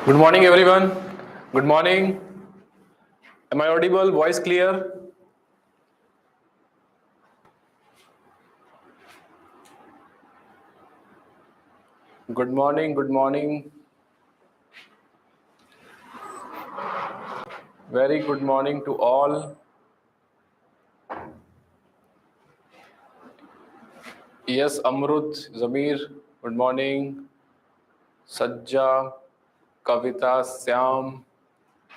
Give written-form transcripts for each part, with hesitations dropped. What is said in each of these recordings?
Good morning, everyone. Good morning. Am I audible? Voice clear? Good morning. Good morning. Very good morning to all. Yes, Amrut, Zamir, good morning. Sajja, Kavita, Syam,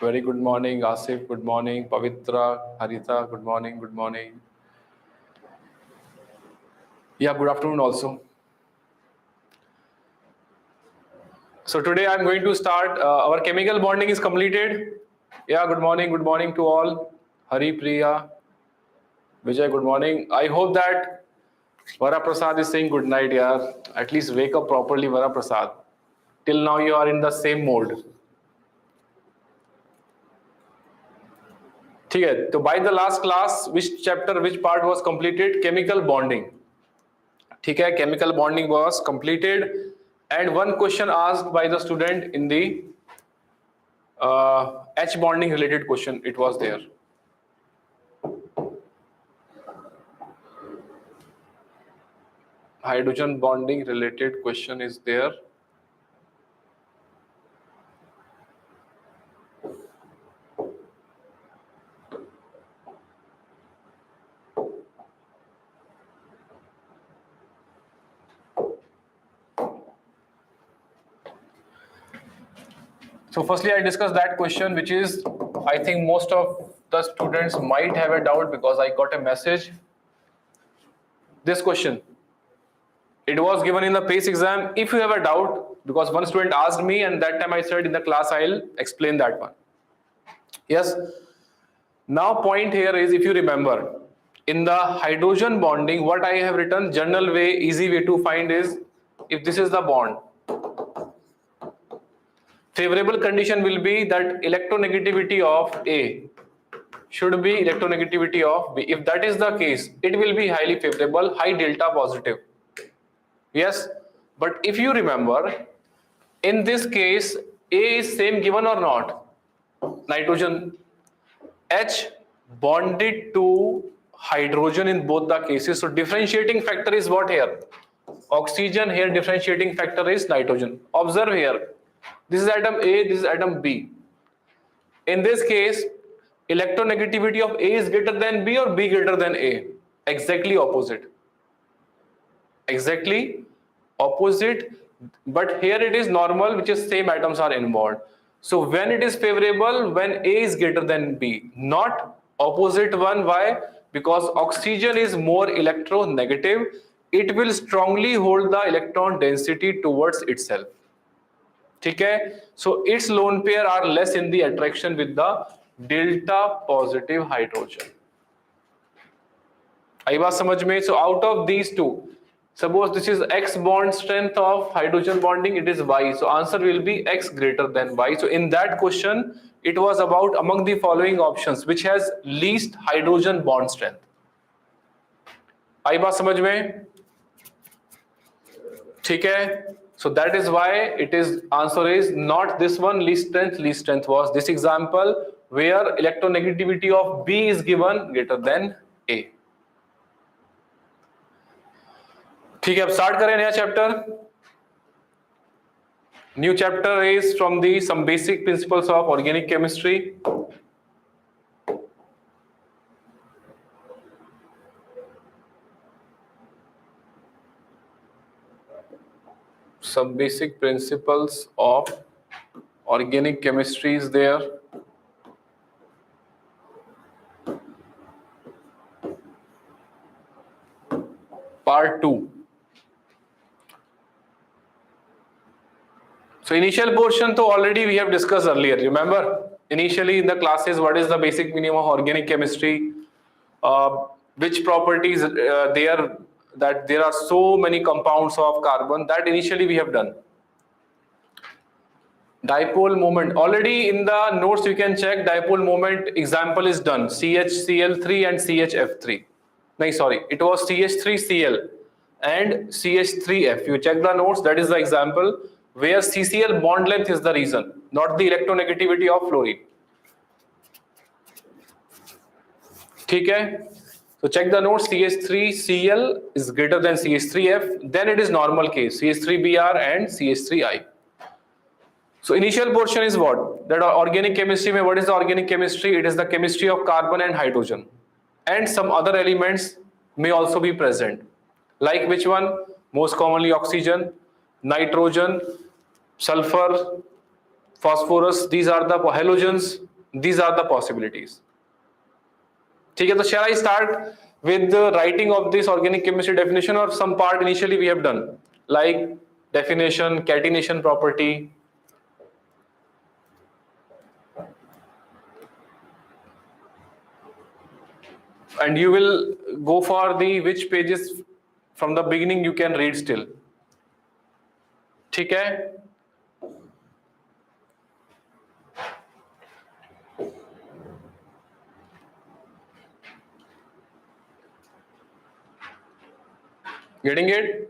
very good morning. Asif, good morning. Pavitra, Harita, good morning. Good morning. Yeah, good afternoon also. So today I'm going to start, our chemical bonding is completed. Yeah, good morning to all. Hari, Priya, Vijay, good morning. I hope that Vara Prasad is saying good night, yaar. At least wake up properly, Vara Prasad. Till now you are in the same mode. ठीक है, तो by the last class, which chapter, which part was completed? Chemical bonding. ठीक है, chemical bonding was completed, and one question asked by the student in the H bonding related question, it was there. Hydrogen bonding related question is there. So firstly, I discussed that question, which is, I think most of the students might have a doubt because I got a message. This question, it was given in the PACE exam. If you have a doubt, because one student asked me and that time I said in the class I'll explain that one. Yes. Now point here is, if you remember, in the hydrogen bonding, what I have written, general way, easy way to find is, if this is the bond, favorable condition will be that electronegativity of A should be electronegativity of B. If that is the case, it will be highly favorable, high delta positive. Yes, but if you remember, in this case, A is same given or not? Nitrogen. H bonded to hydrogen in both the cases. So differentiating factor is what here? Oxygen. Here differentiating factor is nitrogen. Observe here. This is atom A, this is atom B. In this case, electronegativity of A is greater than B or B greater than A? Exactly opposite. Exactly opposite. But here it is normal, which is same atoms are involved. So when it is favorable, when A is greater than B, not opposite one. Why? Because oxygen is more electronegative. It will strongly hold the electron density towards itself. Okay, so its lone pair are less in the attraction with the delta positive hydrogen. आई बात समझ में? So out of these two, suppose this is X bond strength of hydrogen bonding, it is Y. So answer will be X greater than Y. So in that question, it was about among the following options which has least hydrogen bond strength. आई बात समझ में? ठीक है. So that is why it is, answer is not this one, least strength was this example where electronegativity of B is given greater than A. ठीक है, अब start करें नया chapter. New chapter is from the some basic principles of organic chemistry. Some basic principles of organic chemistry is there. Part 2. So initial portion to already we have discussed earlier. Remember, initially in the classes, what is the basic meaning of organic chemistry? Which properties that there are so many compounds of carbon, that initially we have done. Dipole moment, already in the notes you can check, dipole moment example is done, CHCl3 and CHF3. No, sorry, it was CH3Cl and CH3F. You check the notes, that is the example. where CCl bond length is the reason, not the electronegativity of fluorine. ठीक है? So check the notes. CH3Cl is greater than CH3F, then it is normal case, CH3Br and CH3I. So initial portion is what? That organic chemistry mein, what is the organic chemistry? It is the chemistry of carbon and hydrogen. And some other elements may also be present. Like which one? Most commonly oxygen, nitrogen, sulfur, phosphorus. These are the halogens. These are the possibilities. ठीक है, तो shall I start with the writing of this organic chemistry definition, or some part initially we have done, like definition, catenation property? And you will go for the which pages from the beginning you can read still. ठीक है? Getting it?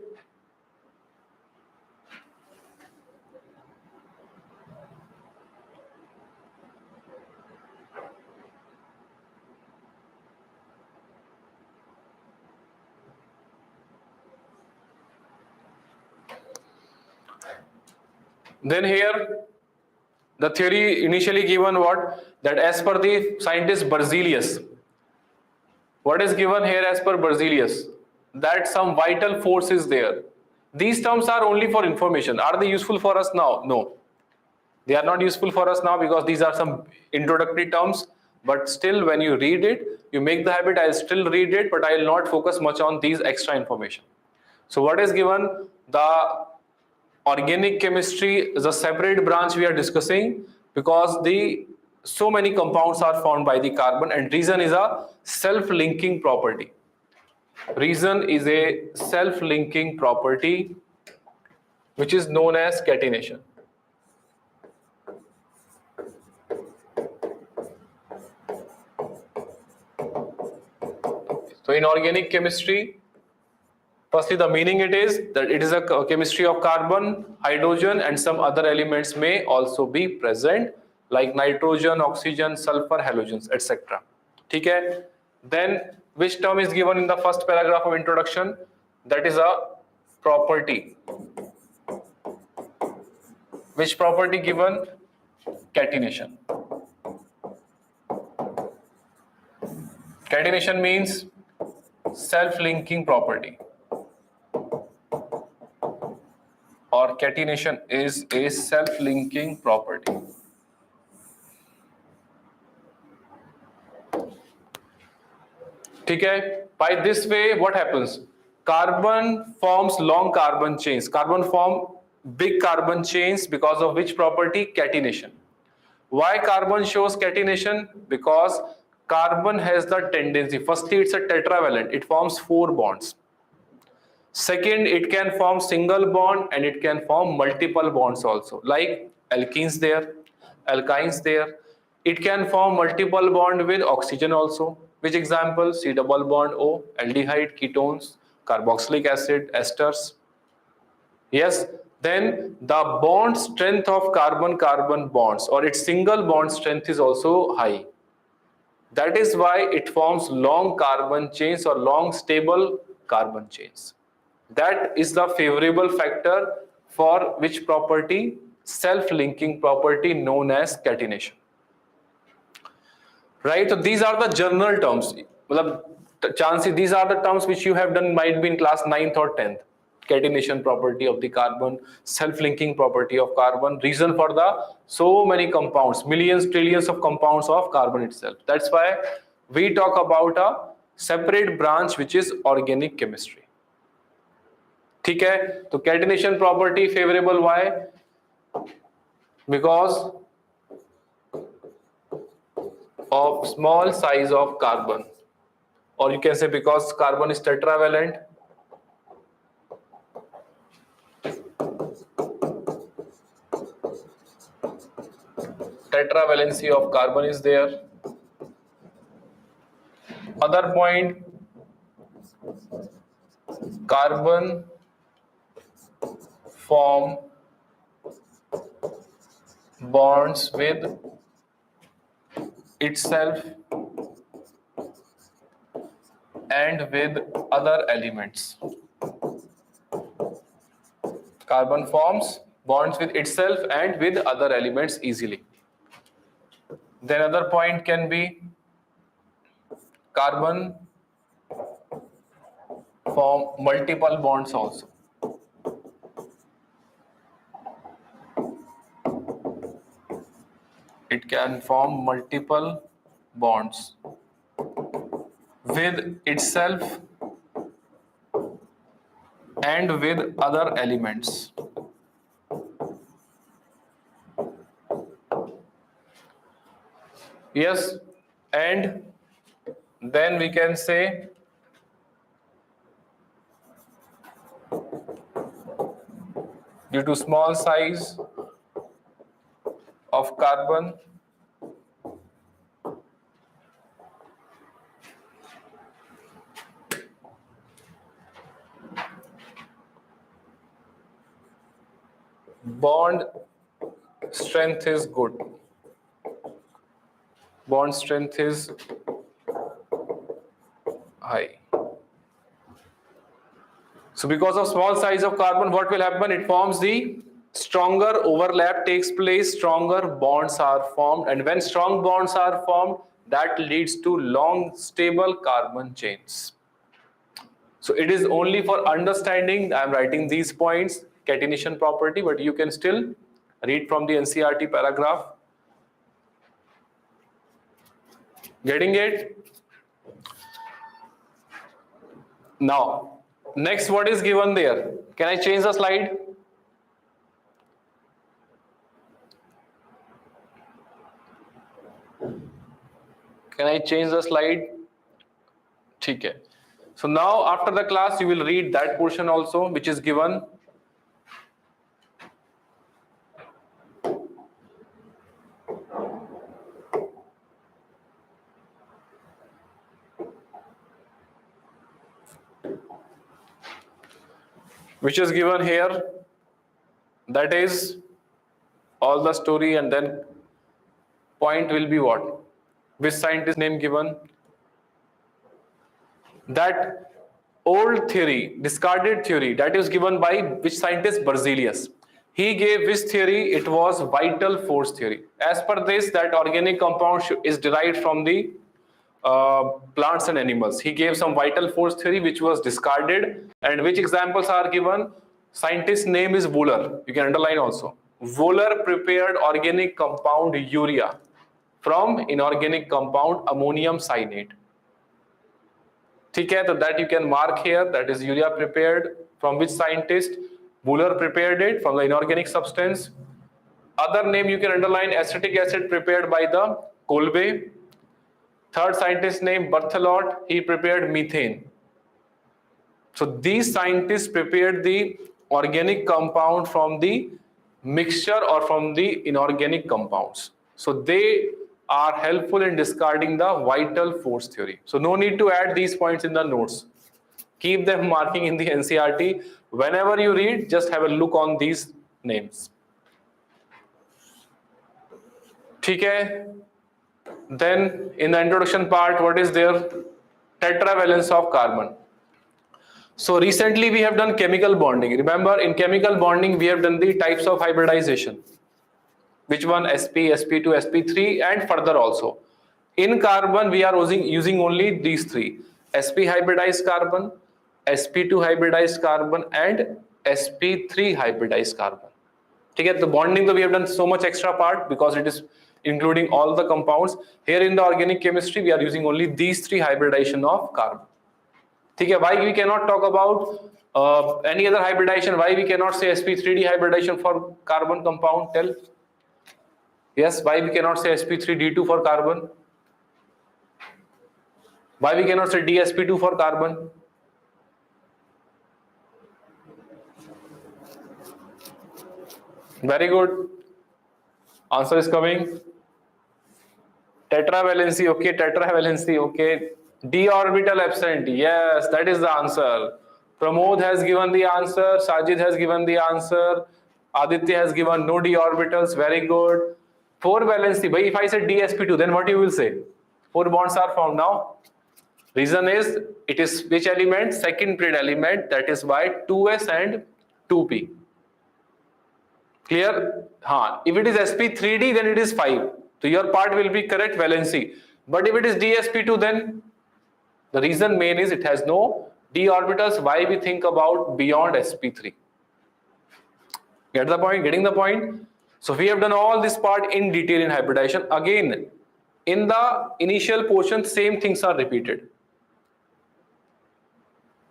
Then here the theory initially given what? That as per the scientist Berzelius, what is given here as per Berzelius? That some vital force is there. These terms are only for information. Are they useful for us now? No. They are not useful for us now because these are some introductory terms. But still, when you read it, you make the habit. I'll still read it, but I'll not focus much on these extra information. So what is given? The organic chemistry is a separate branch we are discussing because the so many compounds are formed by the carbon, and reason is a self-linking property. Reason is a self-linking property which is known as catenation. So in organic chemistry, firstly, the meaning it is that it is a chemistry of carbon, hydrogen, and some other elements may also be present, like nitrogen, oxygen, sulfur, halogens, etc. ठीक है? Then which term is given in the first paragraph of introduction? That is a property. Which property given? Catenation. Catenation means self-linking property, or catenation is a self-linking property. ठीक है? By this way, what happens? Carbon forms long carbon chains. Carbon form big carbon chains because of which property? Catenation. Why carbon shows catenation? Because carbon has the tendency. Firstly, it's a tetravalent. It forms 4 bonds. Second, it can form single bond and it can form multiple bonds also, like alkenes there, alkynes there. It can form multiple bond with oxygen also. Which example? C double bond O, aldehyde, ketones, carboxylic acid, esters. Yes, then the bond strength of carbon-carbon bonds or its single bond strength is also high. That is why it forms long carbon chains or long stable carbon chains. That is the favorable factor for which property? Self-linking property known as catenation. Right? So these are the general terms. Chances, these are the terms which you have done, might be in class 9th or 10th. Catenation property of the carbon, self-linking property of carbon, reason for the so many compounds, millions, trillions of compounds of carbon itself. That's why we talk about a separate branch which is organic chemistry. ठीक है? तो catenation property favorable, why? Because of small size of carbon, or you can say because carbon is tetravalent. Tetravalency of carbon is there. Other point, carbon form bonds with itself and with other elements. Carbon forms bonds with itself and with other elements easily. Then another point can be carbon form multiple bonds also. It can form multiple bonds with itself and with other elements. Yes, and then we can say due to small size of carbon, bond strength is good. Bond strength is high. So because of small size of carbon, what will happen? It forms the stronger overlap takes place, stronger bonds are formed, and when strong bonds are formed, that leads to long stable carbon chains. So it is only for understanding. I am writing these points, catenation property, but you can still read from the NCERT paragraph. Getting it? Now, next, what is given there? Can I change the slide? Can I change the slide? Okay. So now after the class, you will read that portion also, which is given. Which is given here. That is all the story, and then point will be what? Which scientist name given? That old theory, discarded theory, that is given by which scientist? Berzelius. He gave which theory? It was vital force theory. As per this, that organic compound is derived from the plants and animals. He gave some vital force theory which was discarded, and which examples are given? Scientist name is Wöhler. You can underline also. Wöhler prepared organic compound urea from inorganic compound ammonium cyanate. Okay, so that you can mark here. That is urea prepared from which scientist? Wöhler prepared it from the inorganic substance. Other name you can underline: acetic acid prepared by the Kolbe. Third scientist name Berthelot. He prepared methane. So these scientists prepared the organic compound from the mixture or from the inorganic compounds. So they are helpful in discarding the vital force theory. So no need to add these points in the notes. Keep them marking in the NCERT. Whenever you read, just have a look on these names. Okay. Then in the introduction part, what is there? Tetravalence of carbon. So recently we have done chemical bonding. Remember, in chemical bonding we have done the types of hybridization. Which one? sp, sp2, sp3, and further also. In carbon we are using only these three: sp hybridized carbon, sp2 hybridized carbon, and sp3 hybridized carbon. Okay, the bonding that we have done so much extra part because it is including all the compounds. Here in the organic chemistry we are using only these three hybridization of carbon. Okay, why we cannot talk about any other hybridization? Why we cannot say sp3d hybridization for carbon compound? Tell. Yes, why we cannot say sp3d2 for carbon? Why we cannot say dsp2 for carbon? Very good. Answer is coming. Tetravalency, okay, tetravalency, okay. D orbital absent, yes, that is the answer. Pramod has given the answer, Sajid has given the answer, Aditya has given no d orbitals. Very good. 4 valency. But if I say dsp2, then what you will say? 4 bonds are formed now. Reason is it is which element? Second period element. That is why 2s and 2p. Clear? If it is sp3d, then it is 5. So your part will be correct, valency. But if it is dsp2, then the reason main is it has no d orbitals. Why we think about beyond sp3? Get the point? Getting the point? So we have done all this part in detail in hybridization. Again, in the initial portion, same things are repeated.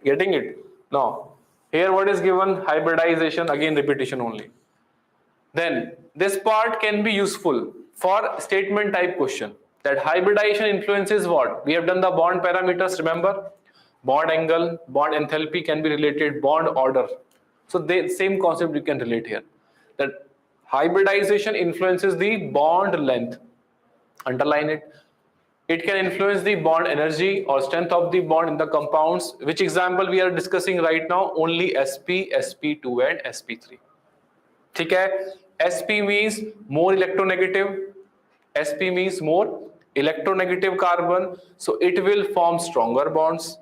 Getting it? Now, here what is given? Hybridization, again repetition only. Then this part can be useful for statement type question. That hybridization influences what? We have done the bond parameters, remember? Bond angle, bond enthalpy can be related, bond order. So the same concept you can relate here. That hybridization influences the bond length. Underline it. It can influence the bond energy or strength of the bond in the compounds. Which example we are discussing right now? Only sp, sp2 and sp3. ठीक है? sp means more electronegative. sp means more electronegative carbon. So it will form stronger bonds.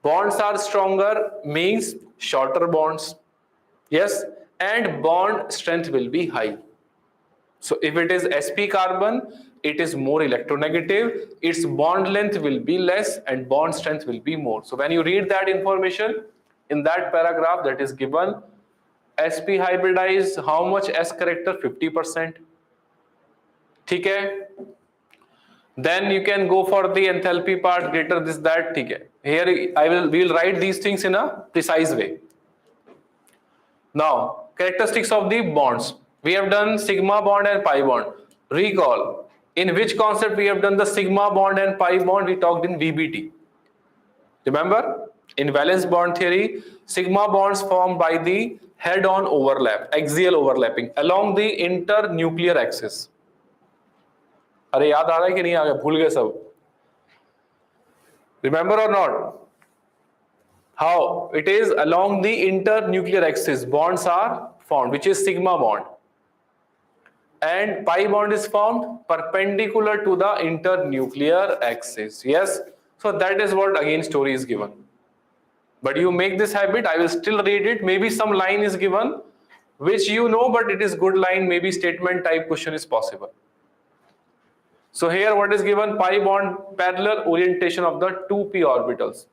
Bonds are stronger means shorter bonds. Yes, and bond strength will be high. So if it is sp carbon, it is more electronegative, its bond length will be less and bond strength will be more. So when you read that information in that paragraph that is given, sp hybridized, how much s character? 50%. ठीक है? Then you can go for the enthalpy part, greater this, that. ठीक है? Here we will write these things in a precise way. Now, characteristics of the bonds. We have done sigma bond and pi bond. Recall, in which concept we have done the sigma bond and pi bond? We talked in VBT. Remember, in valence bond theory, sigma bonds formed by the head-on overlap, axial overlapping along the internuclear axis. अरे याद आ रहा है कि नहीं आ गया? भूल गए सब? Remember or not? How it is along the internuclear axis bonds are formed, which is sigma bond, and pi bond is formed perpendicular to the internuclear axis. Yes, so that is what again story is given. But you make this habit, I will still read it. Maybe some line is given which you know, but it is good line, maybe statement type question is possible. So here what is given? Pi bond parallel orientation of the two p orbitals.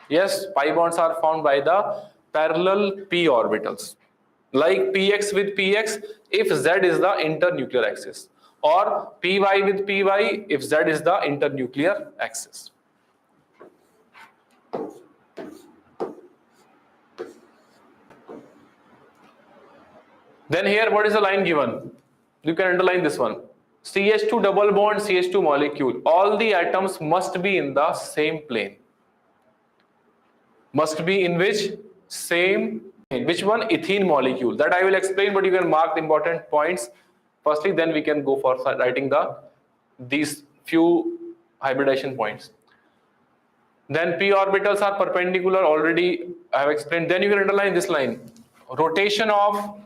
Yes, pi bonds are formed by the parallel p orbitals, like px with px if z is the internuclear axis, or py with py if z is the internuclear axis. Then here what is the line given? You can underline this one. CH2 double bond, CH2 molecule. All the atoms must be in the same plane. Must be in which? Same. Which one? Ethene molecule. That I will explain, but you can mark the important points firstly, then we can go for writing these few hybridization points. Then p orbitals are perpendicular, already I have explained. Then you can underline this line. Rotation of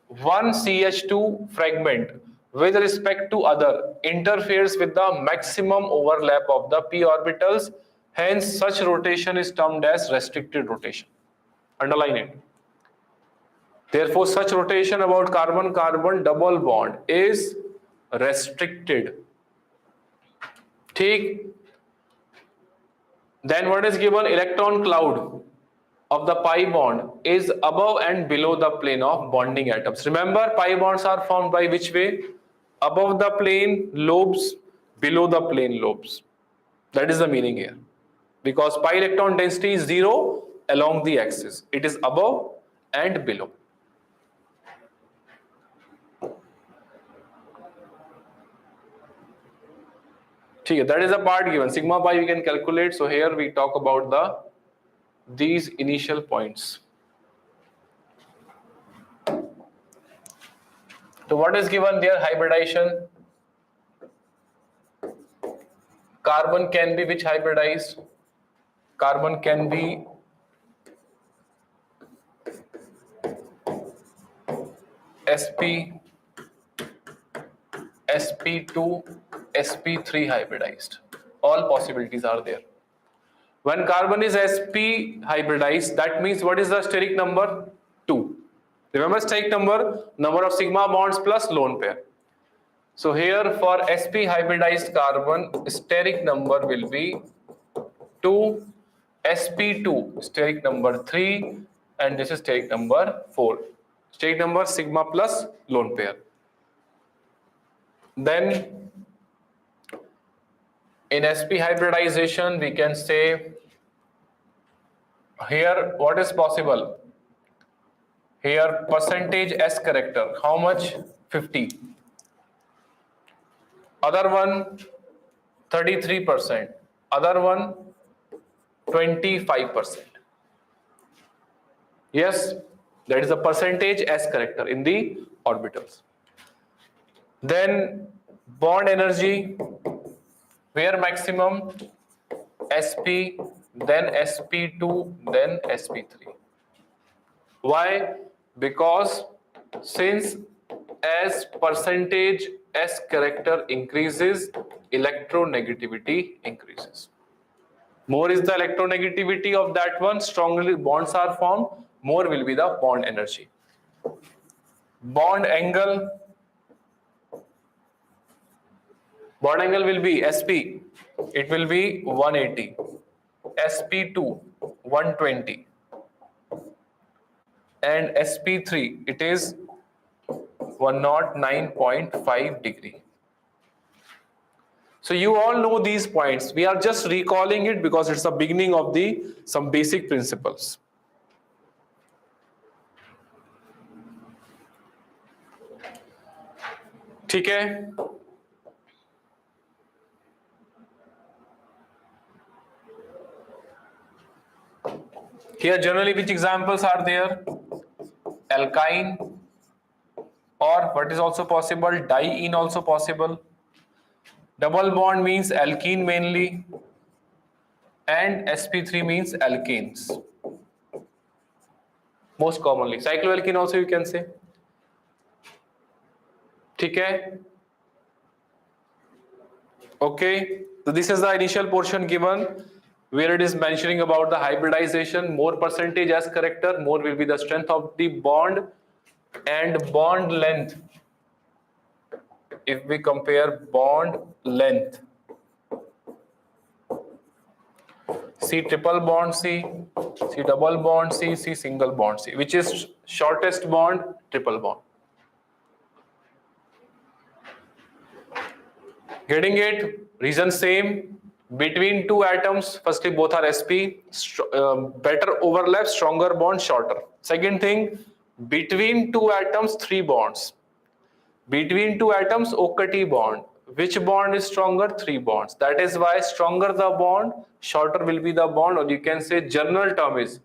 one CH2 fragment with respect to other interferes with the maximum overlap of the p orbitals. Hence, such rotation is termed as restricted rotation. Underline it. Therefore, such rotation about carbon-carbon double bond is restricted. Take. Then what is given? Electron cloud of the pi bond is above and below the plane of bonding atoms. Remember, pi bonds are formed by which way? Above the plane lobes, below the plane lobes. That is the meaning here. Because pi electron density is 0 along the axis. It is above and below. That is a part given. Sigma pi we can calculate. So here we talk about these initial points. So what is given there? Hybridization. Carbon can be which hybridized? Carbon can be sp, sp2, sp3 hybridized. All possibilities are there. When carbon is sp hybridized, that means what is the steric number? 2. Remember steric number of sigma bonds plus lone pair. So here for sp hybridized carbon, steric number will be 2, sp2 steric number 3, and this is steric number 4. Steric number sigma plus lone pair. Then in sp hybridization we can say here what is possible? Here percentage S character, how much? 50. Other one 33%, other one 25%. Yes, that is the percentage S character in the orbitals. Then bond energy, where maximum? sp, then sp2, then sp3. Why? Because since as percentage S character increases, electronegativity increases. More is the electronegativity of that one, strongly bonds are formed, more will be the bond energy. Bond angle will be sp, it will be 180, sp2 120, and sp3 it is 109.5 degree. So you all know these points. We are just recalling it because it's the beginning of the some basic principles. ठीक है? Here generally which examples are there? Alkyne, or what is also possible? Diene also possible. Double bond means alkene mainly, and sp3 means alkanes. Most commonly. Cycloalkene also you can say. ठीक है? Okay, so this is the initial portion given where it is mentioning about the hybridization. More percentage as character, more will be the strength of the bond, and bond length. If we compare bond length, C triple bond C, C double bond C, C single bond C. Which is shortest bond? Triple bond. Getting it? Reason same. Between two atoms, firstly both are sp, better overlap, stronger bond, shorter. Second thing, between two atoms, 3 bonds. Between two atoms, OCT bond. Which bond is stronger? 3 bonds. That is why stronger the bond, shorter will be the bond, or you can say general term is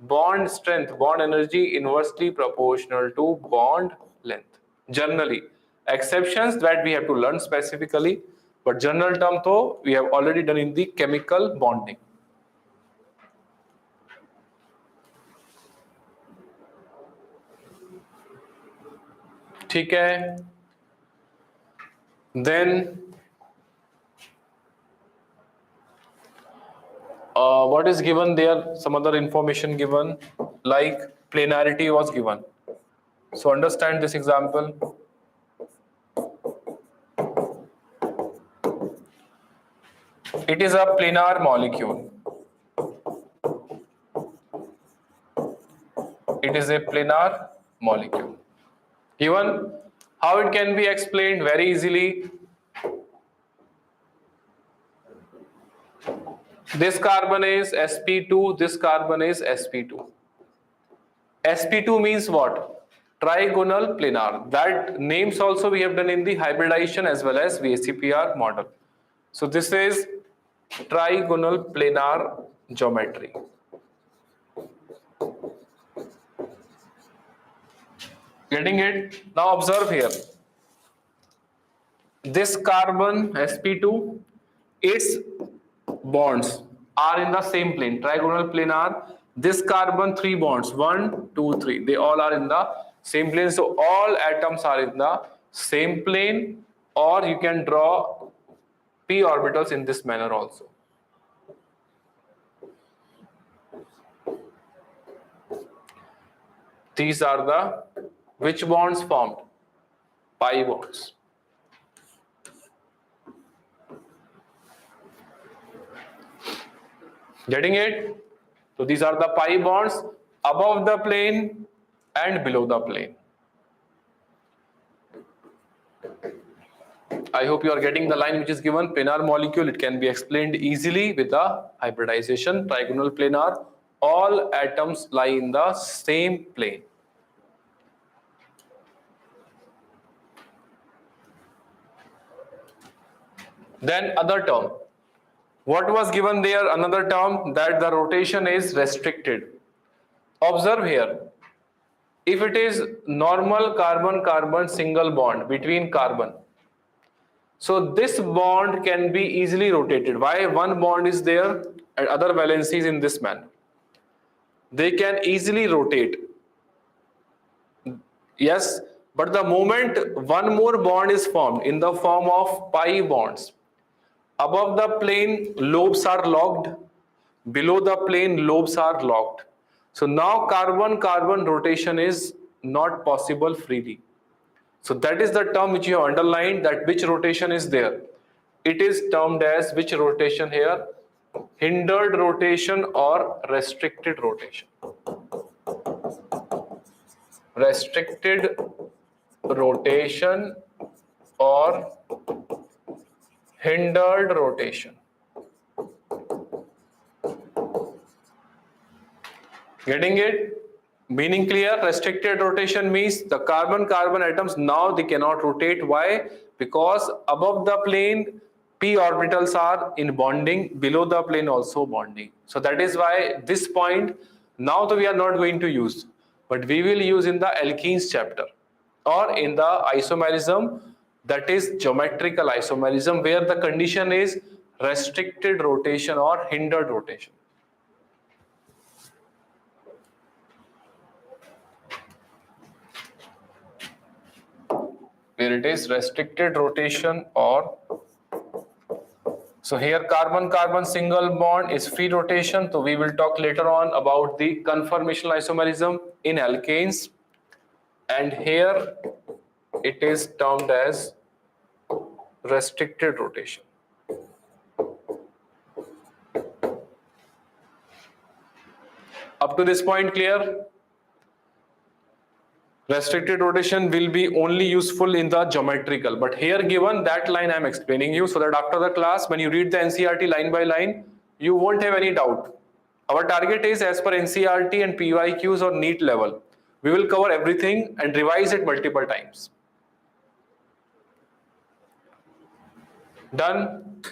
bond strength, bond energy inversely proportional to bond length. Generally. Exceptions that we have to learn specifically, but general term though we have already done in the chemical bonding. ठीक है? Then what is given there? Some other information given, like planarity was given. So understand this example. It is a planar molecule. It is a planar molecule. Given, how it can be explained very easily. This carbon is sp2, this carbon is sp2. sp2 means what? Trigonal planar. That names also we have done in the hybridization as well as VACPR model. So this is trigonal planar geometry. Getting it? Now observe here. This carbon sp2, its bonds are in the same plane, trigonal planar. This carbon 3 bonds, 1, 2, 3. They all are in the Same plane, so all atoms are in the same plane, or you can draw p orbitals in this manner also. These are the which bonds formed? Pi bonds. Getting it? So these are the pi bonds above the plane and below the plane. I hope you are getting the line which is given. Planar molecule, it can be explained easily with the hybridization. Trigonal planar, all atoms lie in the same plane. Then other term. What was given there? Another term, that the rotation is restricted. Observe here. If it is normal carbon-carbon single bond between carbon, so this bond can be easily rotated. Why? One bond is there and other valencies in this manner. They can easily rotate. Yes, but the moment one more bond is formed in the form of pi bonds, above the plane lobes are locked, below the plane lobes are locked. So now carbon-carbon rotation is not possible freely. So that is the term which you have underlined, that which rotation is there. It is termed as which rotation here? Hindered rotation or restricted rotation. Restricted rotation or hindered rotation. Getting it? Meaning clear? Restricted rotation means the carbon-carbon atoms now they cannot rotate. Why? Because above the plane p orbitals are in bonding, below the plane also bonding. So that is why this point now we are not going to use, but we will use in the alkenes chapter or in the isomerism, that is geometrical isomerism, where the condition is restricted rotation or hindered rotation. Where it is restricted rotation or, so here carbon-carbon single bond is free rotation. So we will talk later on about the conformational isomerism in alkanes, and here it is termed as restricted rotation. Up to this point clear? Restricted rotation will be only useful in the geometrical, but here given that line I am explaining you, so that after the class when you read the NCERT line by line, you won't have any doubt. Our target is, as per NCERT and PYQs or NEET level, we will cover everything and revise it multiple times. Done.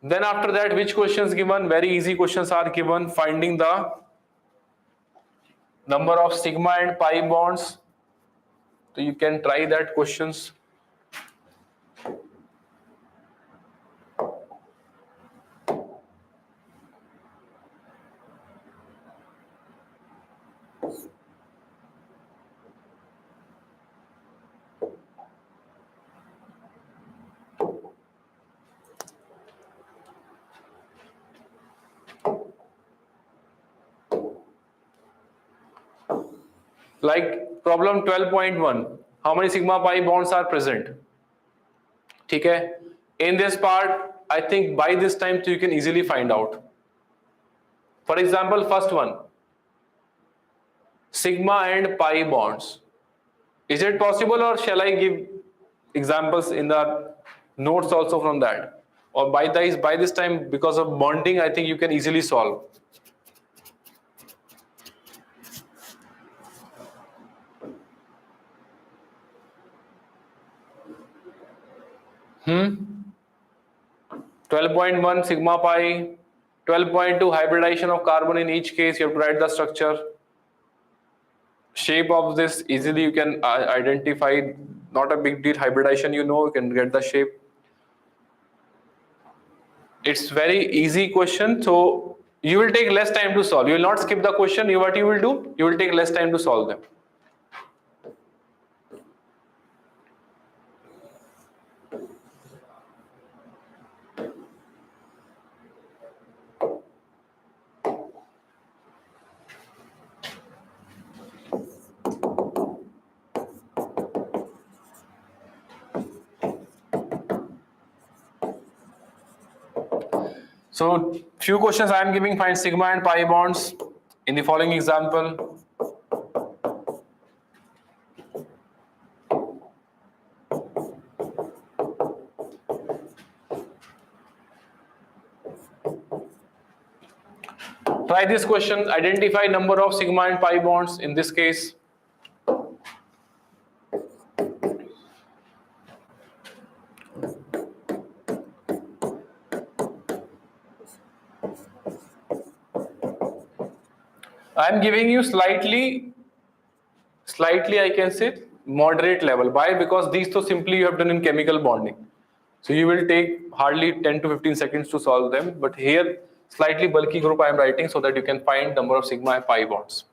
Then after that, which questions given? Very easy questions are given. Finding the number of sigma and pi bonds. So you can try that questions. Like problem 12.1, how many sigma pi bonds are present? Okay, in this part, I think by this time you can easily find out. For example, first one, sigma and pi bonds. Is it possible, or shall I give examples in the notes also from that? Or by this time, because of bonding, I think you can easily solve. 12.1 sigma pi, 12.2 hybridization of carbon. In each case, you have to write the structure. Shape of this easily you can identify. Not a big deal. Hybridization, you know, you can get the shape. It's very easy question, so you will take less time to solve. You will not skip the question. What you will do? You will take less time to solve them. So few questions I am giving, find sigma and pi bonds in the following example. Try this question, identify number of sigma and pi bonds in this case. I am giving you slightly I can say moderate level. Why? Because these two simply you have done in chemical bonding. So you will take hardly 10 to 15 seconds to solve them. But here slightly bulky group I am writing so that you can find number of sigma and pi bonds.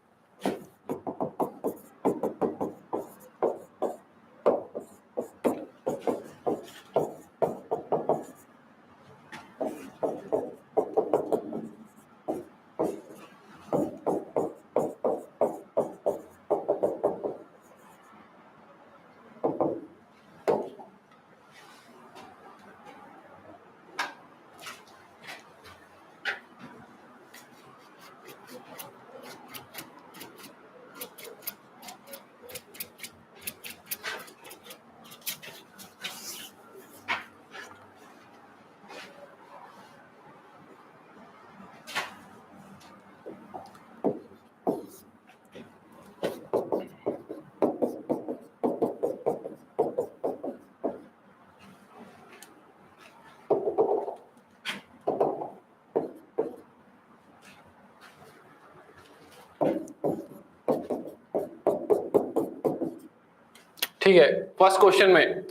ठीक है, first question में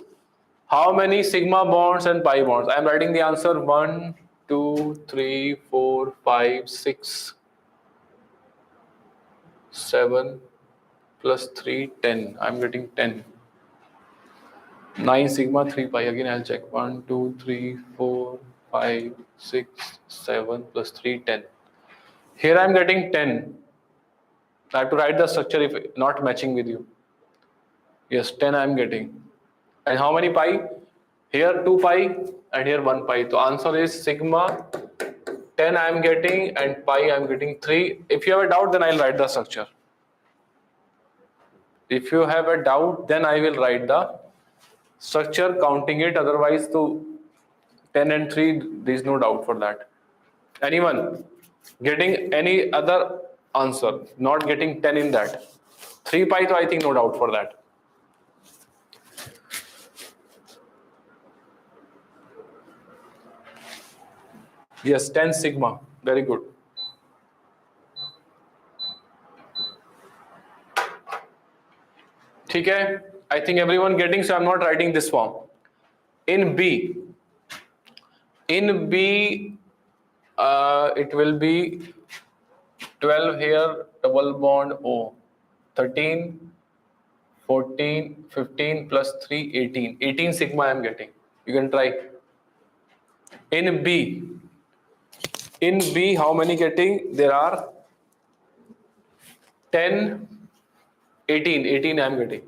how many sigma bonds and pi bonds? I am writing the answer 1, 2, 3, 4, 5, 6, 7 plus 3, 10. I am getting 10. 9 sigma 3 pi. Again I'll check. 1, 2, 3, 4, 5, 6, 7 plus 3, 10. Here I am getting 10. I have to write the structure if not matching with you. Yes, 10 I am getting. And how many pi? Here 2 pi and here 1 pi. So answer is sigma 10 I am getting and pi I am getting 3. If you have a doubt, then I'll write the structure. If you have a doubt, then I will write the structure counting it. Otherwise, to 10 and 3, there is no doubt for that. Anyone getting any other answer? Not getting 10 in that. 3 pi, so I think no doubt for that. Yes, 10 sigma. Very good. ठीक है, I think everyone getting, so I'm not writing this form. In B, it will be 12 here, double bond O, 13, 14, 15 plus 3, 18. 18 sigma I'm getting. You can try. In B, how many getting? There are 10, 18 I'm getting.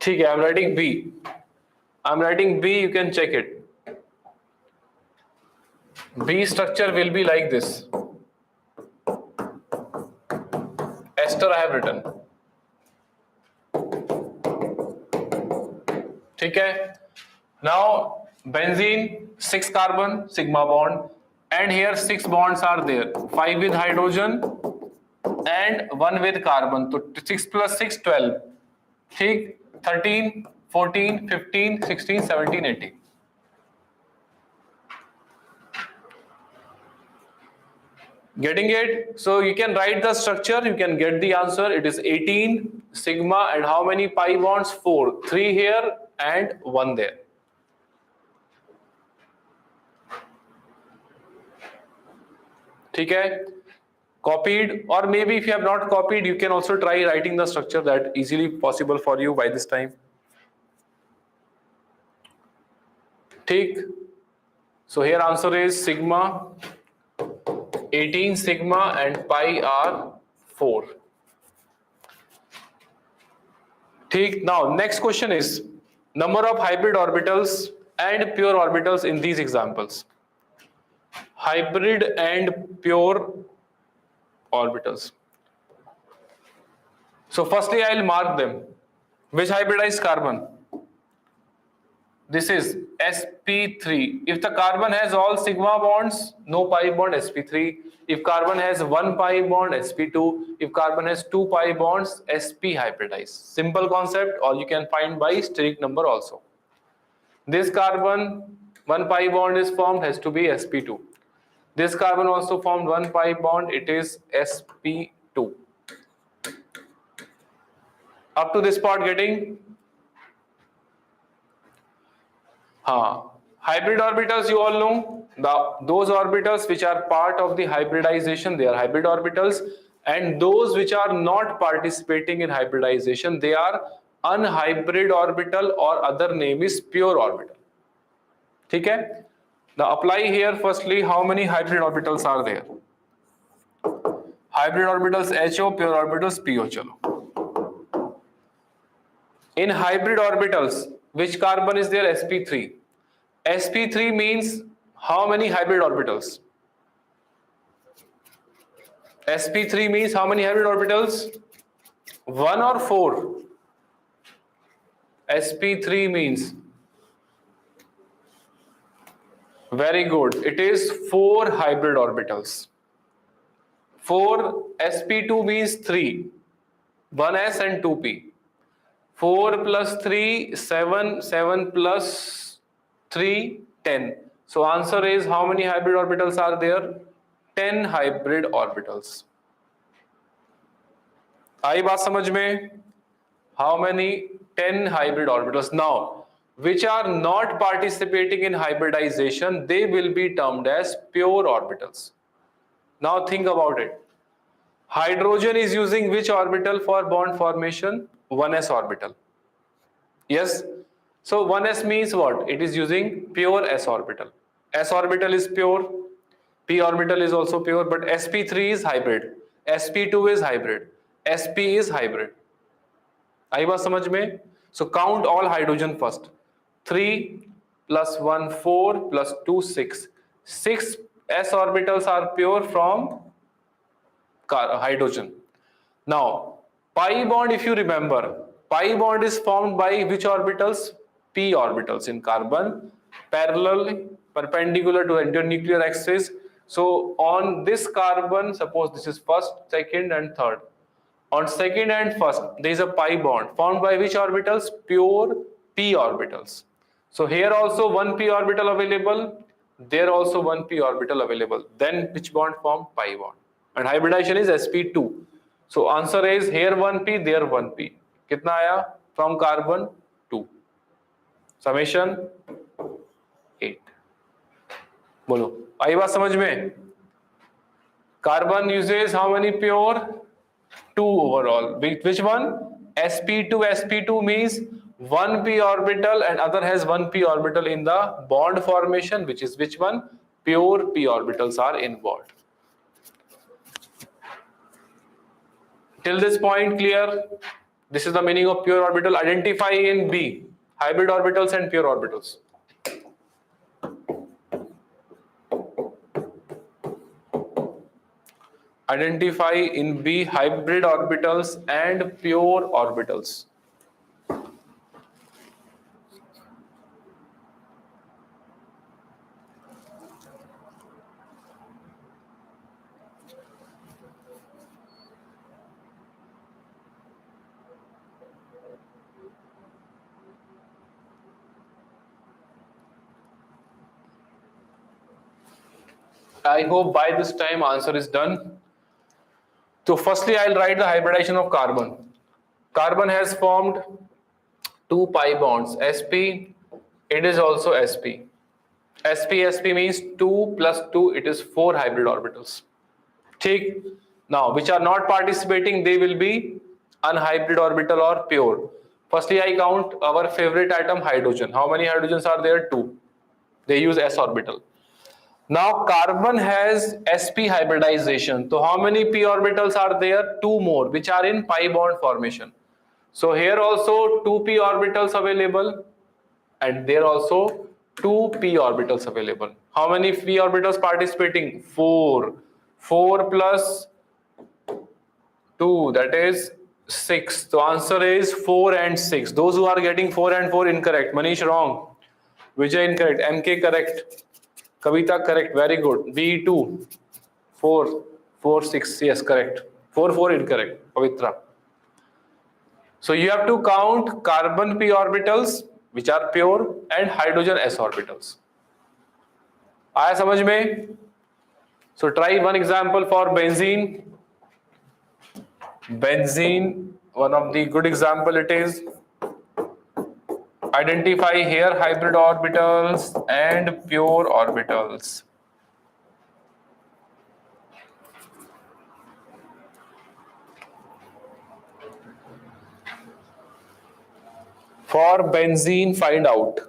ठीक है, I'm writing B, you can check it. B structure will be like this. Ester I have written. ठीक है. Now benzene 6 carbon sigma bond, and here 6 bonds are there. 5 with hydrogen and 1 with carbon. So 6 plus 6 12. ठीक. 13, 14, 15, 16, 17, 18. Getting it? So you can write the structure, you can get the answer. It is 18 sigma and how many pi bonds? 4. 3 here and 1 there. ठीक है? Copied, or maybe if you have not copied, you can also try writing the structure. That easily possible for you by this time. ठीक. So here answer is sigma 18 sigma and pi are 4. ठीक. Now next question is number of hybrid orbitals and pure orbitals in these examples. Hybrid and pure orbitals. So firstly I will mark them. Which hybridized carbon? This is sp3. If the carbon has all sigma bonds, no pi bond, sp3. If carbon has 1 pi bond, sp2. If carbon has 2 pi bonds, sp hybridized. Simple concept, or you can find by steric number also. This carbon 1 pi bond is formed, has to be sp2. This carbon also formed 1 pi bond, it is sp2. Up to this part getting? Hybrid orbitals, you all know, those orbitals which are part of the hybridization, they are hybrid orbitals, and those which are not participating in hybridization, they are unhybrid orbital, or other name is pure orbital. Okay? Now apply here firstly how many hybrid orbitals are there. Hybrid orbitals HO, pure orbitals PO. Chalo. In hybrid orbitals, which carbon is there? sp3. sp3 means how many hybrid orbitals? sp3 means how many hybrid orbitals? 1 or 4? sp3 means, very good, it is 4 hybrid orbitals. 4 sp2 means 3, 1s and 2p. 4 plus 3, 7, 7 plus 3, 10. So answer is, how many hybrid orbitals are there? 10 hybrid orbitals. आई बात समझ में? How many? 10 hybrid orbitals. Now, which are not participating in hybridization, they will be termed as pure orbitals. Now think about it. Hydrogen is using which orbital for bond formation? 1s orbital. Yes. So 1s means what? It is using pure s orbital. S orbital is pure, p orbital is also pure, but sp3 is hybrid, sp2 is hybrid, sp is hybrid. आई बात समझ में? So count all hydrogen first. 3 plus 1 4 plus 2 6. 6 s orbitals are pure from hydrogen. Now pi bond, if you remember, pi bond is formed by which orbitals? P orbitals in carbon, perpendicular to the internuclear axis. So on this carbon, suppose this is first, second and third. On second and first, there is a pi bond formed by which orbitals? Pure p orbitals. So here also 1p orbital available, there also 1p orbital available. Then which bond formed? Pi bond. And hybridization is sp2. So answer is here 1p, there 1p. कितना आया? From carbon 2. Summation 8. बोलो, आई बात समझ में? Carbon uses how many pure? 2 overall. Which one? sp2. sp2 means 1p orbital and other has 1p orbital in the bond formation, which is which one? Pure p orbitals are involved. Till this point clear? This is the meaning of pure orbital. Identify in B hybrid orbitals and pure orbitals. Identify in B hybrid orbitals and pure orbitals. I hope by this time answer is done. So firstly I'll write the hybridization of carbon. Carbon has formed 2 pi bonds, sp, it is also sp. sp means 2 plus 2, it is 4 hybrid orbitals. ठीक. Now which are not participating, they will be unhybrid orbital or pure. Firstly I count our favorite atom, hydrogen. How many hydrogens are there? 2. They use s orbital. Now carbon has sp hybridization. So how many p orbitals are there? Two more, which are in pi bond formation. So here also two p orbitals available, and there also two p orbitals available. How many p orbitals participating? Four. 4 plus 2, that is 6. So answer is 4 and 6. Those who are getting 4 and 4 incorrect. Manish wrong. Vijay incorrect. MK correct. Kavita correct. Very good. B2. 4. 4, 6. Yes, correct. 4, 4 incorrect. Pavitra. So you have to count carbon p orbitals, which are pure, and hydrogen s orbitals. आया समझ में? So try one example for benzene. Benzene, one of the good example it is. Identify here hybrid orbitals and pure orbitals. For benzene, find out.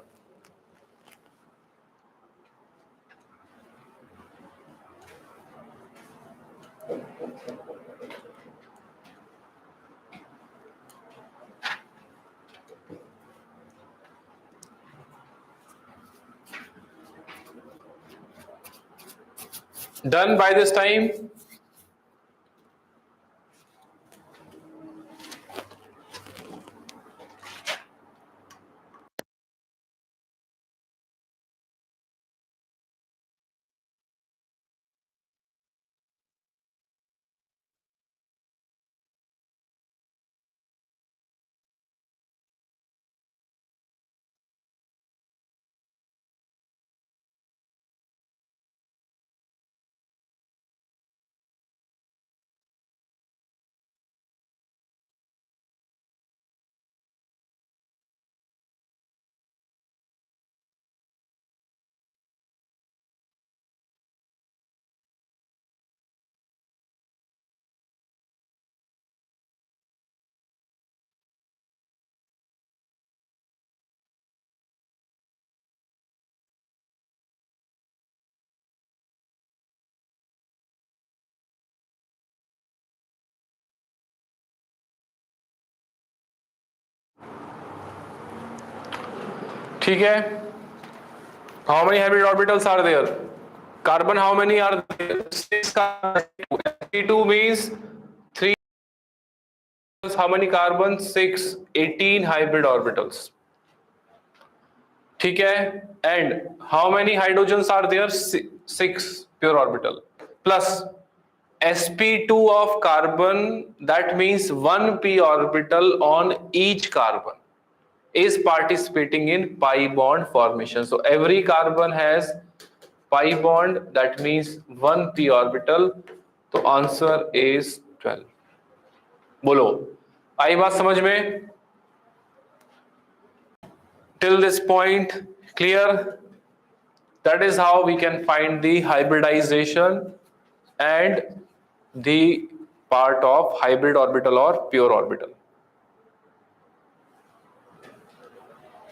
Done by this time? ठीक है. How many hybrid orbitals are there? Carbon, how many are there? 6 carbon. sp2 means 3. How many carbon? 6. 18 hybrid orbitals. ठीक है. And how many hydrogens are there? 6 pure orbital. Plus sp2 of carbon, that means 1 p orbital on each carbon is participating in pi bond formation. So every carbon has pi bond, that means 1 p orbital. तो answer is 12. बोलो, आई बात समझ में? Till this point, clear? That is how we can find the hybridization and the part of hybrid orbital or pure orbital.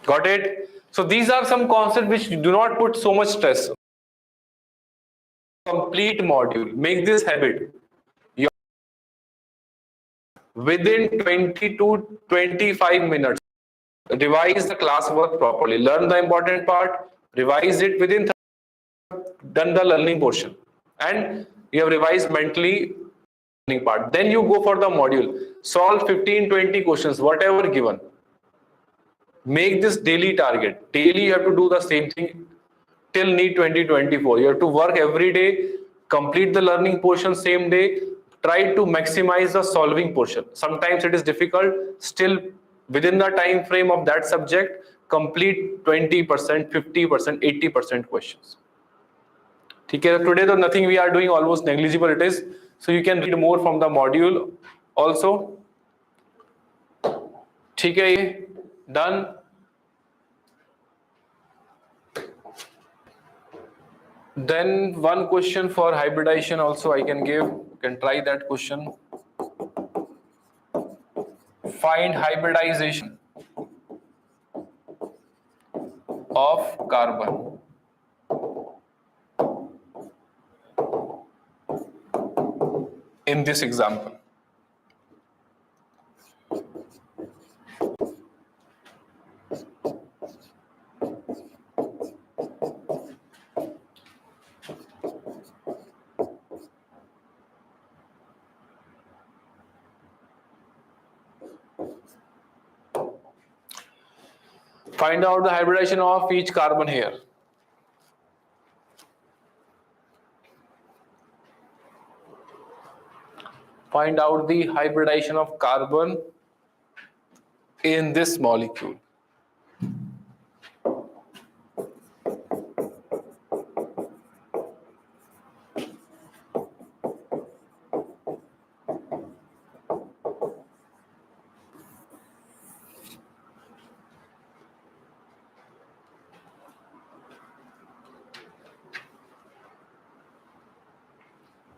Got it? So these are some concepts which do not put so much stress. Complete module. Make this habit. Within 20 to 25 minutes, revise the classwork properly. Learn the important part, revise it within done the learning portion, and you have revised mentally learning part. Then you go for the module. Solve 15-20 questions, whatever given. Make this daily target. Daily you have to do the same thing till NEET 2024. You have to work every day, complete the learning portion same day, try to maximize the solving portion. Sometimes it is difficult, still within the time frame of that subject, complete 20%, 50%, 80% questions. Okay, today the nothing we are doing, almost negligible it is, so you can read more from the module also. Okay, done. Then one question for hybridization also I can give. You can try that question. Find hybridization of carbon. in this example. Find out the hybridization of each carbon here. Find out the hybridization of carbon in this molecule.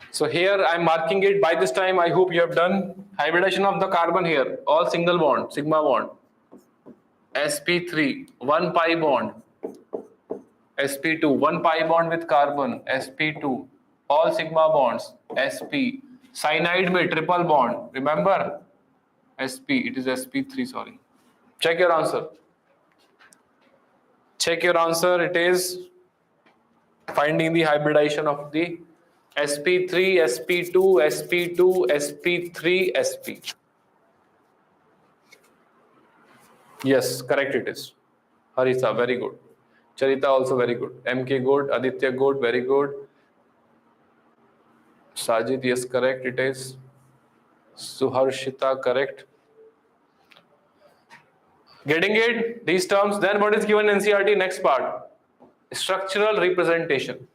So here I am marking it. By this time I hope you have done hybridization of the carbon here. All single bond, sigma bond. sp3, 1 pi bond. sp2, 1 pi bond with carbon. sp2, all sigma bonds. sp. Cyanide में triple bond. Remember? sp, it is sp3, sorry. Check your answer. Check your answer. It is finding the hybridization of the sp3, sp2, sp2, sp3, sp. Yes, correct it is. Harisa, very good. Charita also very good. MK good. Aditya good, very good. Sajid, yes, correct it is. Suharshita, correct. Getting it? These terms. Then what is given in NCERT? Next part. Structural representation.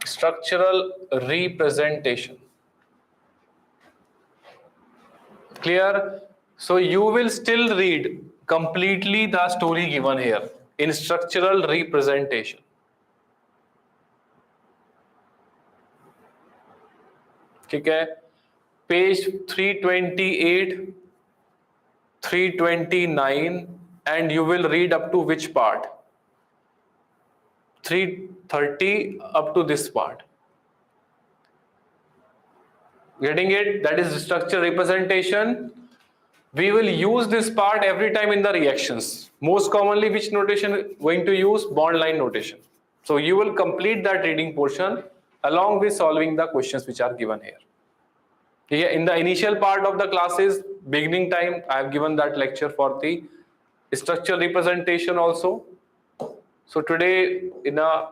Structural representation. Clear? So you will still read completely the story given here in structural representation. Okay, page 328, 329, and you will read up to which part? 330 up to this part. Getting it? That is structural representation. We will use this part every time in the reactions. Most commonly, which notation going to use? Bond line notation. So you will complete that reading portion along with solving the questions which are given here. Here in the initial part of the classes, beginning time, I have given that lecture for the structural representation also. So today in a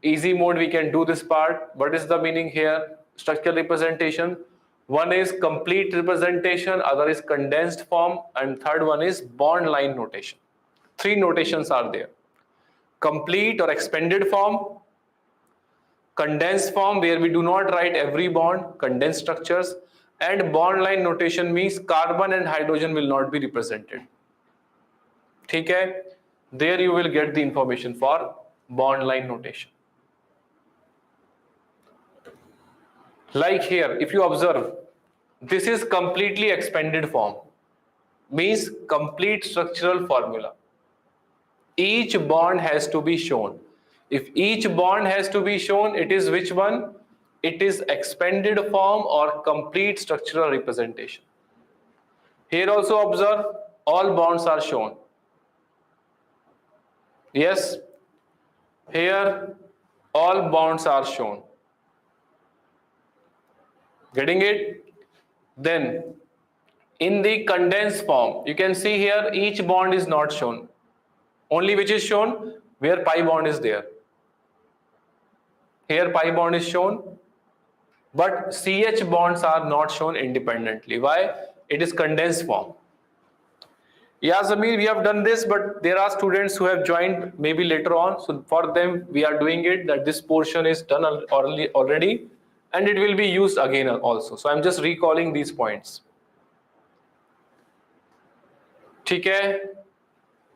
easy mode we can do this part. What is the meaning here? Structural representation. One is complete representation, other is condensed form, and third one is bond line notation. Three notations are there. Complete or expanded form, condensed form where we do not write every bond, condensed structures, and bond line notation means carbon and hydrogen will not be represented. Okay? There you will get the information for bond line notation. Like here, if you observe, this is completely expanded form, means complete structural formula. Each bond has to be shown. If each bond has to be shown, it is which one? It is expanded form or complete structural representation. Here also observe, all bonds are shown. Yes, here all bonds are shown. Getting it? Then in the condensed form, you can see here each bond is not shown. Only which is shown? Where pi bond is there. Here pi bond is shown, but CH bonds are not shown independently. Why? It is condensed form. Yeah, Zamir, we have done this, but there are students who have joined maybe later on. So for them, we are doing it that this portion is done already, and it will be used again also. So I'm just recalling these points. Okay?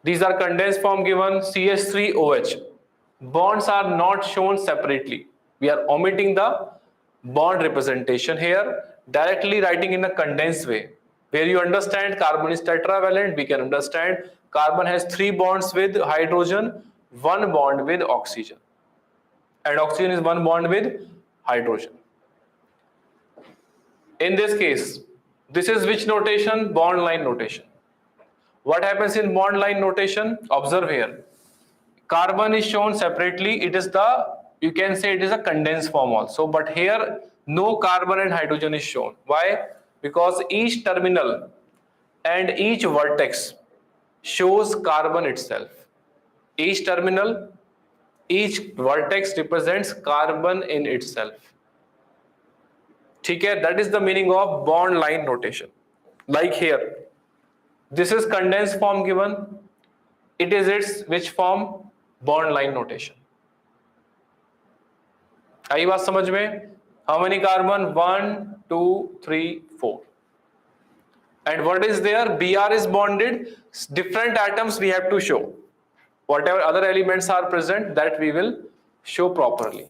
These are condensed form given CH3OH. Bonds are not shown separately. We are omitting the bond representation here, directly writing in a condensed way. Where you understand carbon is tetravalent, we can understand carbon has 3 bonds with hydrogen, 1 bond with oxygen. and oxygen is one bond with hydrogen. In this case, this is which notation? Bond line notation. What happens in bond line notation? Observe here. Carbon is shown separately. It is the, you can say it is a condensed form also, but here no carbon and hydrogen is shown. Why? Because each terminal and each vertex shows carbon itself. Each terminal, each vertex represents carbon in itself. Okay, that is the meaning of bond line notation. Like here, this is condensed form given. It is its which form? Bond line notation. आई बात समझ में? How many carbon? 1, 2, 3, 4. And what is there? Br is bonded. Different atoms we have to show. Whatever other elements are present, that we will show properly.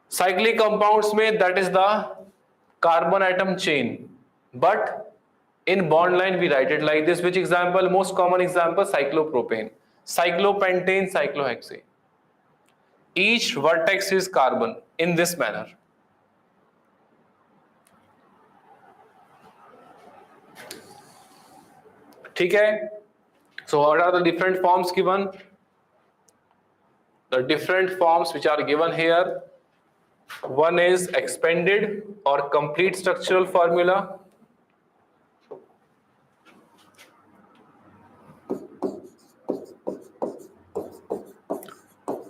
Cyclic compounds में that is the carbon atom chain, but in bond line we write it like this. Which example? Most common example, cyclopropane, cyclopentane, cyclohexane. Each vertex is carbon in this manner. ठीक है? So what are the different forms given? The different forms which are given here. One is expanded or complete structural formula.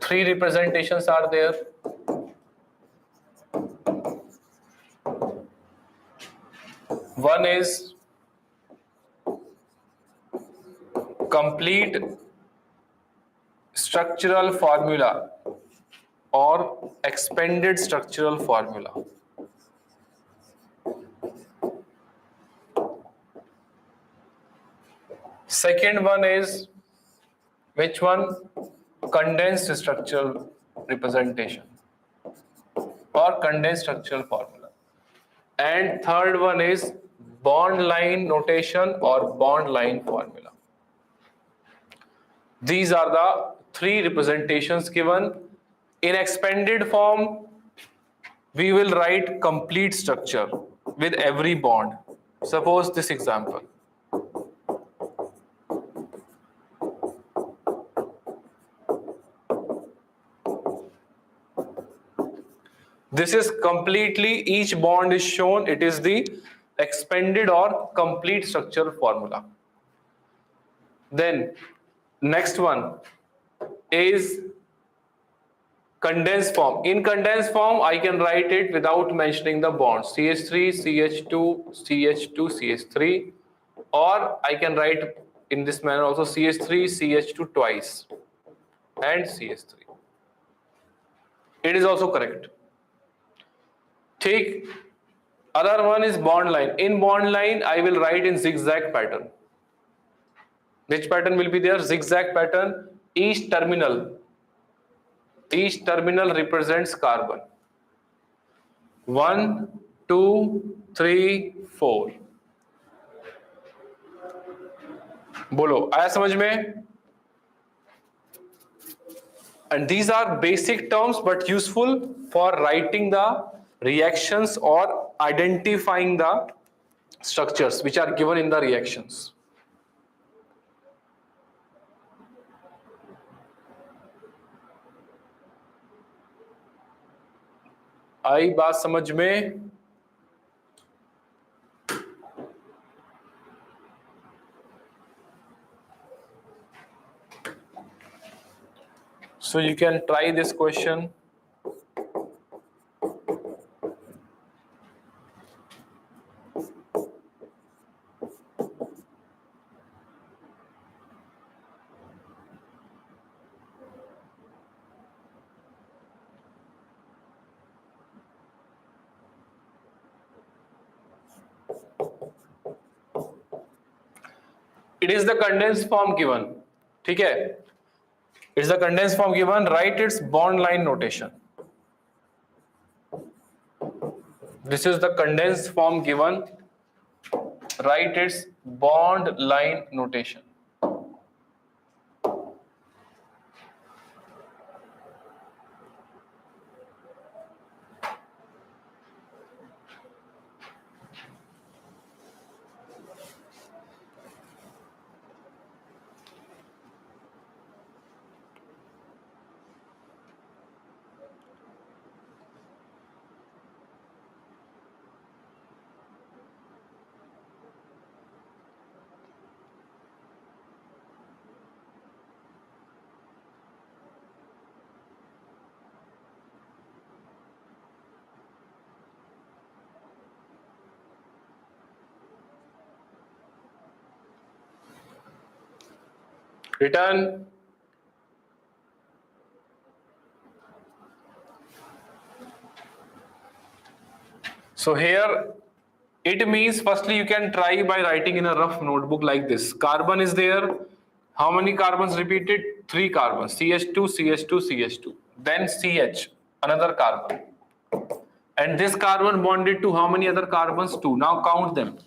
Three representations are there. One is complete structural formula or expanded structural formula. Second one is which one? Condensed structural representation or condensed structural formula. And third one is bond line notation or bond line formula. These are the three representations given. In expanded form, we will write complete structure with every bond. Suppose this example. This is completely, each bond is shown. It is the expanded or complete structural formula. Then next one is condensed form. In condensed form, I can write it without mentioning the bonds. CH3, CH2, CH2, CH3, or I can write in this manner also CH3, CH2 twice, and CH3. It is also correct. Take other one is bond line. In bond line, I will write in zigzag pattern. Which pattern will be there? Zigzag pattern. Each terminal represents carbon. 1, 2, 3, 4. बोलो, आया समझ में? And these are basic terms but useful for writing the reactions or identifying the structures which are given in the reactions. आई बात समझ में? So you can try this question. It is the condensed form given. ठीक है? It's the condensed form given. Write its bond line notation. This is the condensed form given. Write its bond line notation. Return. So here it means firstly you can try by writing in a rough notebook like this. Carbon is there. How many carbons repeated? 3 carbons. CH2, CH2, CH2. Then CH, another carbon. And this carbon bonded to how many other carbons? 2. Now count them.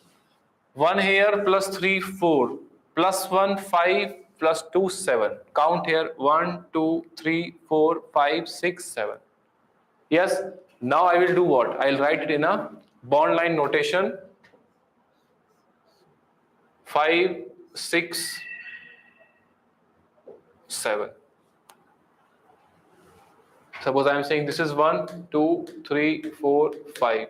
1 here plus 3, 4. Plus 1, 5. Plus 2, 7. Count here. 1, 2, 3, 4, 5, 6, 7. Yes. Now I will do what? I'll write it in a bond line notation. 5, 6, 7. Suppose I am saying this is 1, 2, 3, 4, 5.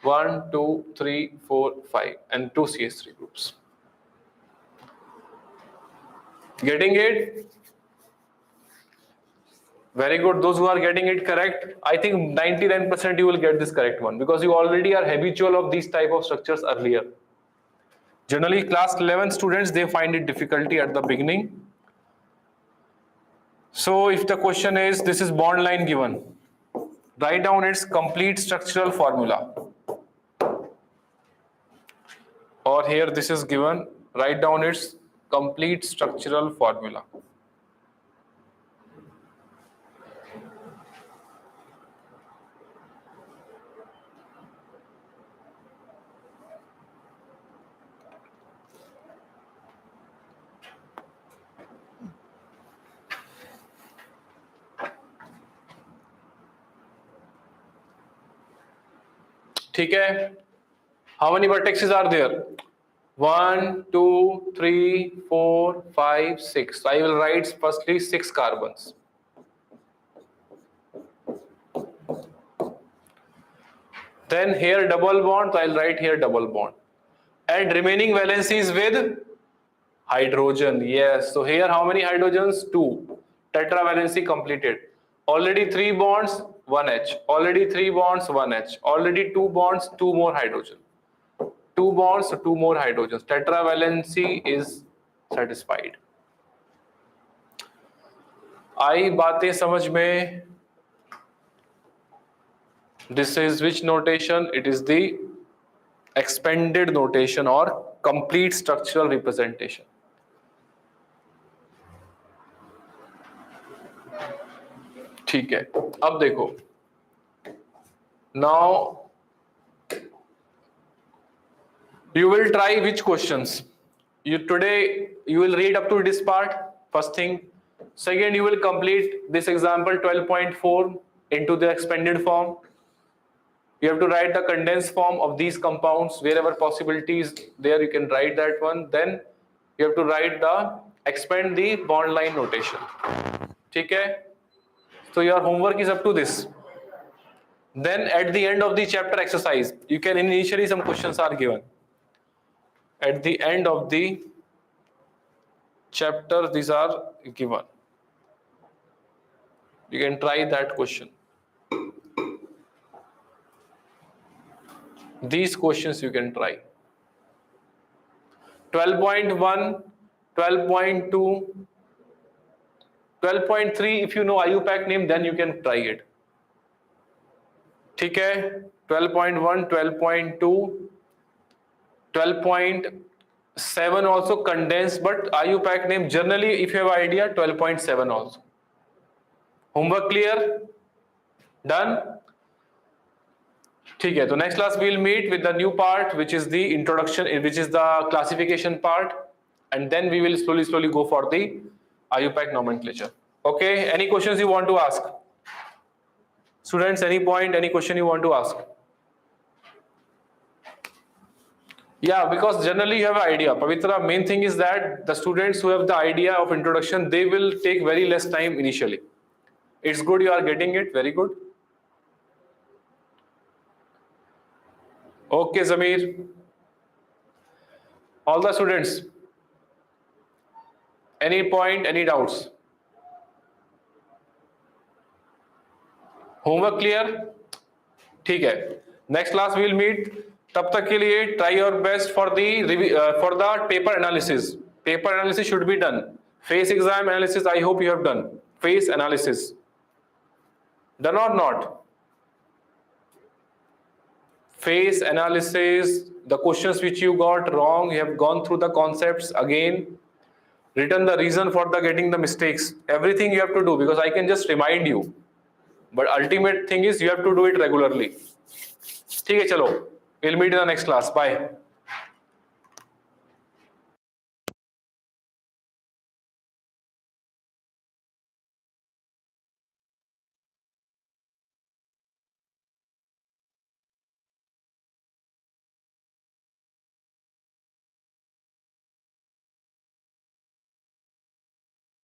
1, 2, 3, 4, 5 and 2 CH3 groups. Getting it? Very good. Those who are getting it correct, I think 99% you will get this correct one because you already are habitual of these type of structures earlier. Generally, class 11 students, they find it difficulty at the beginning. So if the question is, this is bond line given, write down its complete structural formula. Or here this is given, write down its complete structural formula. ठीक है? How many vertices are there? 1, 2, 3, 4, 5, 6. So I will write firstly 6 carbons. Then here double bond, so I'll write here double bond. And remaining valencies with hydrogen. Yes. So here how many hydrogens? 2. Tetravalency completed. Already 3 bonds, 1 H. Already 3 bonds, 1 H. Already 2 bonds, 2 more hydrogen. 2 bonds, 2 more hydrogens. Tetravalency is satisfied. आई बातें समझ में? This is which notation? It is the expanded notation or complete structural representation. ठीक है, अब देखो. Now you will try which questions? Today you will read up to this part, first thing. Second, you will complete this example 12.4 into the expanded form. You have to write the condensed form of these compounds. Wherever possibilities there, you can write that one. Then you have to write expand the bond line notation. Okay? So your homework is up to this. Then at the end of the chapter exercise, you can initially some questions are given. At the end of the chapter, these are given. You can try that question. These questions you can try. 12.1, 12.2, 12.3, if you know IUPAC name, then you can try it. ठीक है? 12.1, 12.2, 12.7 also condensed, but IUPAC name generally, if you have idea, 12.7 also. Homework clear? Done? ठीक है, तो next class we will meet with the new part, which is the introduction, which is the classification part, and then we will slowly go for the IUPAC nomenclature. Okay, any questions you want to ask? Students, any point, any question you want to ask? Yeah, because generally you have an idea. Pavitra, main thing is that the students who have the idea of introduction, they will take very less time initially. It's good you are getting it, very good. Okay, Zamir. All the students. Any point, any doubts? Homework clear? ठीक है. Next class we will meet. तब तक के लिए try your best for the paper analysis. Paper analysis should be done. Face exam analysis, I hope you have done. Face analysis. Done or not? Face analysis, the questions which you got wrong, you have gone through the concepts again, written the reason for the getting the mistakes. Everything you have to do, because I can just remind you. But ultimate thing is you have to do it regularly. ठीक है चलो, we'll meet in the next class. Bye.